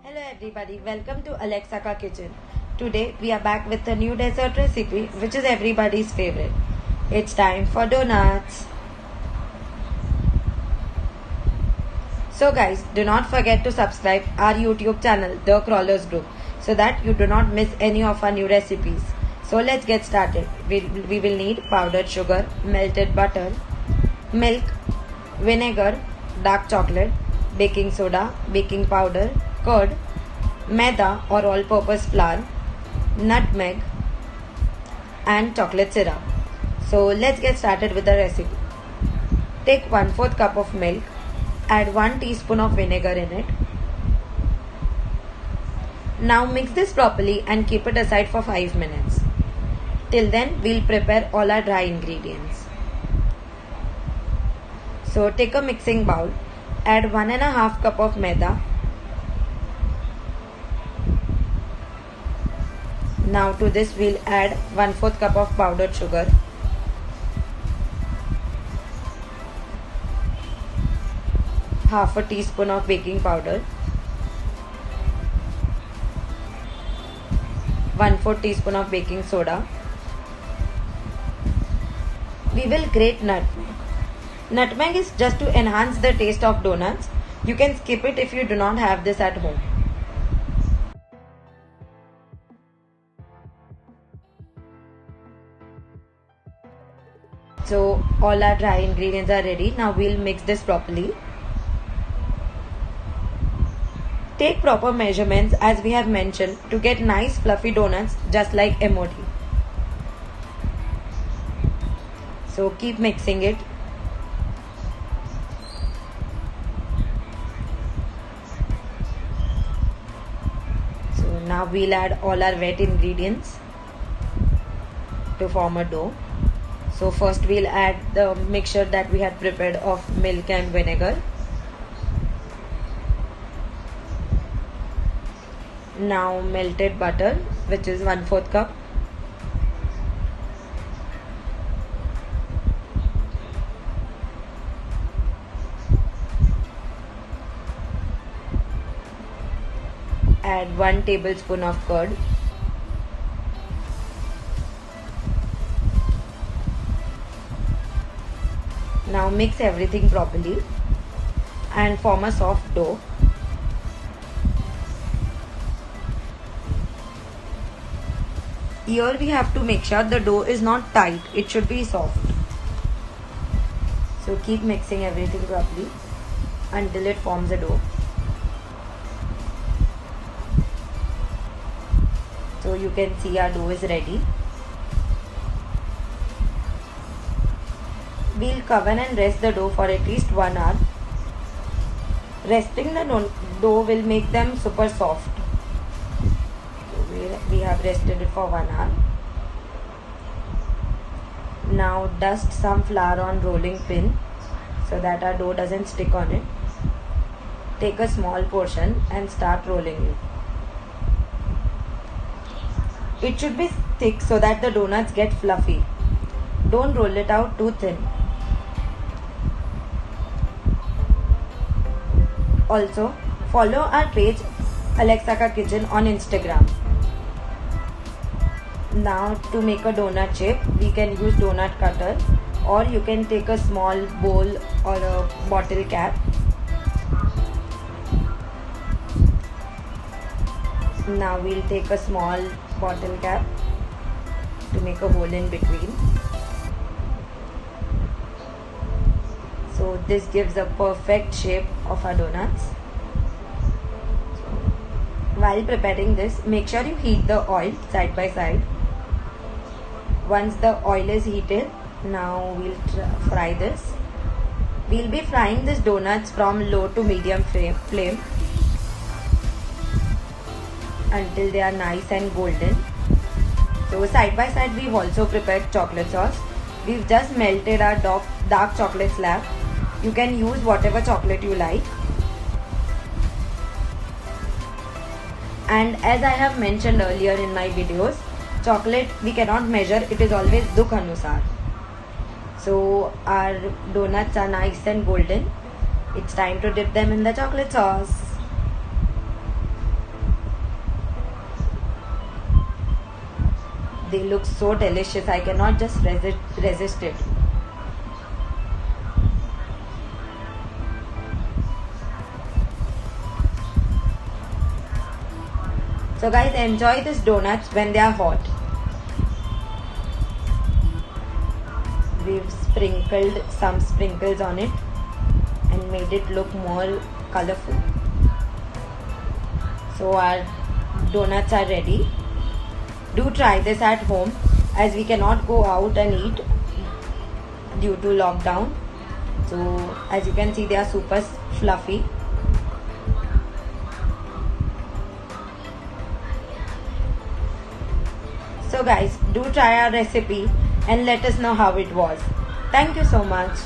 Hello everybody, welcome to Alexa Ka Kitchen. Today we are back with a new dessert recipe which is everybody's favorite. It's time for donuts. So guys, do not forget to subscribe our YouTube channel The Crawlers Group so that you do not miss any of our new recipes. So let's get started. We will need powdered sugar, melted butter, milk, vinegar, dark chocolate, baking soda, baking powder, curd, maida or all-purpose flour, nutmeg and chocolate syrup. So let's get started with the recipe. Take 1/4 cup of milk, add 1 teaspoon of vinegar in it. Now mix this properly and keep it aside for 5 minutes. Till then we'll prepare all our dry ingredients. So take a mixing bowl, add 1½ cup of maida. Now to this we'll add 1/4 cup of powdered sugar, half a teaspoon of baking powder, 1/4 teaspoon of baking soda. We will grate nutmeg. Nutmeg is just to enhance the taste of donuts. You can skip it if you do not have this at home. So all our dry ingredients are ready. Now we'll mix this properly. Take proper measurements as we have mentioned to get nice fluffy donuts just like emoji. So keep mixing it. So now we'll add all our wet ingredients to form a dough. So first we'll add the mixture that we had prepared of milk and vinegar. Now melted butter, which is 1/4 cup. Add 1 tablespoon of curd. Now mix everything properly and form a soft dough. Here we have to make sure the dough is not tight, it should be soft. So keep mixing everything properly until it forms a dough. So you can see our dough is ready. We'll cover and rest the dough for at least 1 hour. Resting the dough will make them super soft. So we have rested it for 1 hour. Now dust some flour on rolling pin so that our dough doesn't stick on it. Take a small portion and start rolling it. It should be thick so that the donuts get fluffy. Don't roll it out too thin. Also, follow our page Alexa Ka Kitchen on Instagram. Now to make a donut shape, we can use donut cutter or you can take a small bowl or a bottle cap. Now we'll take a small bottle cap to make a hole in between. So this gives a perfect shape of our donuts. While preparing this, make sure you heat the oil side by side. Once the oil is heated, now we'll fry this. We'll be frying these donuts from low to medium flame until they are nice and golden. So side by side we've also prepared chocolate sauce. We've just melted our dark chocolate slab. You can use whatever chocolate you like. And as I have mentioned earlier in my videos, chocolate we cannot measure, it is always dukh anusar. So our donuts are nice and golden. It's time to dip them in the chocolate sauce. They look so delicious. I cannot just resist it. So guys, enjoy these donuts when they are hot. We've sprinkled some sprinkles on it and made it look more colorful. So our donuts are ready. Do try this at home, as we cannot go out and eat due to lockdown. So as you can see, they are super fluffy. So guys, do try our recipe and let us know how it was. Thank you so much.